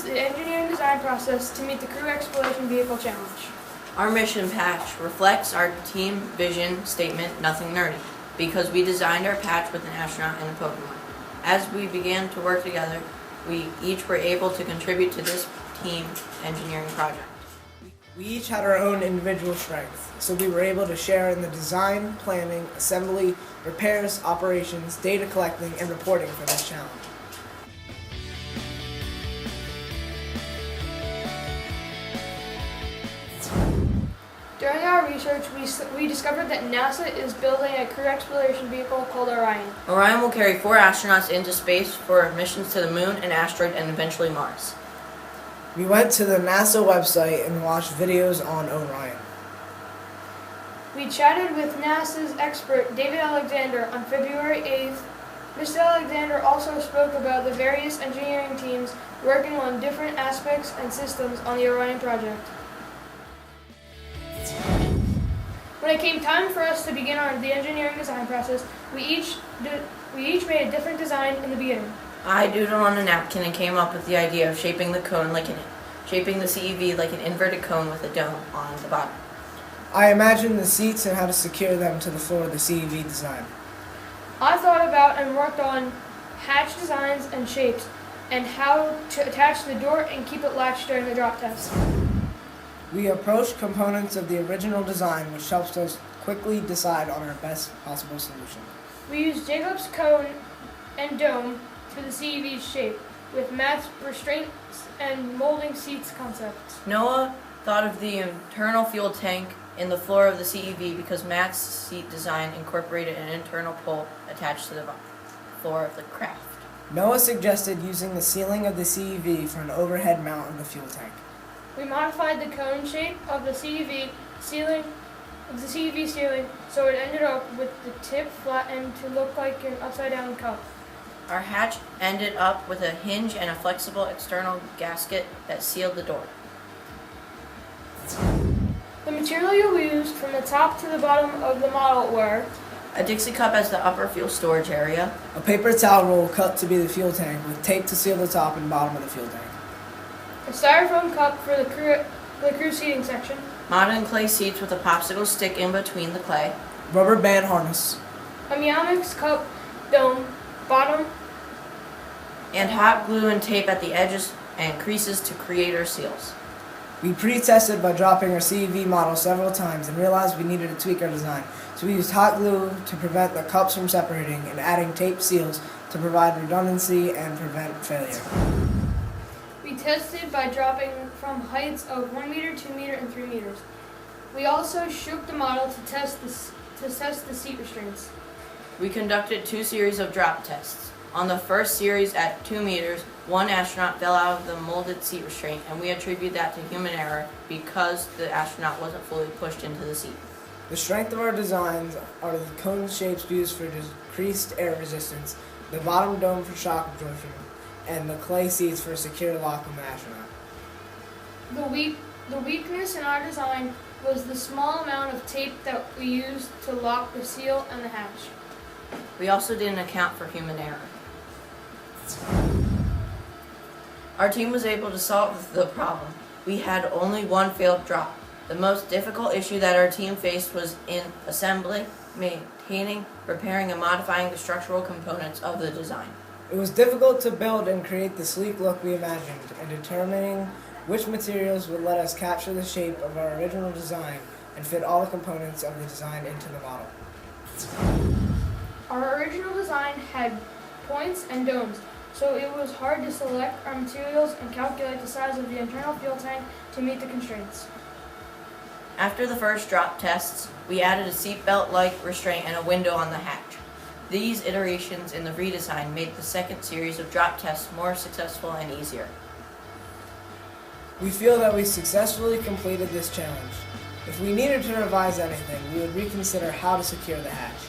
the engineering design process to meet the Crew Exploration Vehicle Challenge. Our mission patch reflects our team vision statement, nothing nerdy, because we designed our patch with an astronaut and a Pokemon. As we began to work together, we each were able to contribute to this team engineering project. We each had our own individual strengths, so we were able to share in the design, planning, assembly, repairs, operations, data collecting, and reporting for this challenge. During our research, we discovered that NASA is building a crew exploration vehicle called Orion. Orion will carry 4 astronauts into space for missions to the Moon, an asteroid, and eventually Mars. We went to the NASA website and watched videos on Orion. We chatted with NASA's expert, David Alexander, on February 8th. Mr. Alexander also spoke about the various engineering teams working on different aspects and systems on the Orion project. When it came time for us to begin the engineering design process, we each made a different design in the beginning. I doodled on a napkin and came up with the idea of shaping the CEV like an inverted cone with a dome on the bottom. I imagined the seats and how to secure them to the floor of the CEV design. I thought about and worked on hatch designs and shapes, and how to attach the door and keep it latched during the drop test. We approached components of the original design, which helps us quickly decide on our best possible solution. We used Jacob's cone and dome for the CEV's shape, with Matt's restraints and molding seats concepts. Noah thought of the internal fuel tank in the floor of the CEV because Matt's seat design incorporated an internal pole attached to the floor of the craft. Noah suggested using the ceiling of the CEV for an overhead mount of the fuel tank. We modified the cone shape of the CEV ceiling, so it ended up with the tip flattened to look like an upside-down cup. Our hatch ended up with a hinge and a flexible external gasket that sealed the door. The material we used from the top to the bottom of the model were a Dixie cup as the upper fuel storage area, a paper towel roll cut to be the fuel tank with tape to seal the top and bottom of the fuel tank, a styrofoam cup for the crew seating section, modern clay seats with a popsicle stick in between the clay, rubber band harness, a Meowmix cup dome, bottom, and hot glue and tape at the edges and creases to create our seals. We pre-tested by dropping our CEV model several times and realized we needed to tweak our design, so we used hot glue to prevent the cups from separating and adding tape seals to provide redundancy and prevent failure. We tested by dropping from heights of 1 meter, 2 meters, and 3 meters. We also shook the model to test the seat restraints. We conducted 2 series of drop tests. On the first series at 2 meters, 1 astronaut fell out of the molded seat restraint, and we attribute that to human error because the astronaut wasn't fully pushed into the seat. The strength of our designs are the cone shapes used for decreased air resistance, the bottom dome for shock absorption, and the clay seats for a secure lock on the astronaut. The weakness in our design was the small amount of tape that we used to lock the seal and the hatch. We also didn't account for human error. Our team was able to solve the problem. We had only 1 failed drop. The most difficult issue that our team faced was in assembly, maintaining, repairing, and modifying the structural components of the design. It was difficult to build and create the sleek look we imagined, and determining which materials would let us capture the shape of our original design and fit all the components of the design into the model. Our original design had points and domes, so it was hard to select our materials and calculate the size of the internal fuel tank to meet the constraints. After the first drop tests, we added a seatbelt-like restraint and a window on the hatch. These iterations in the redesign made the second series of drop tests more successful and easier. We feel that we successfully completed this challenge. If we needed to revise anything, we would reconsider how to secure the hatch.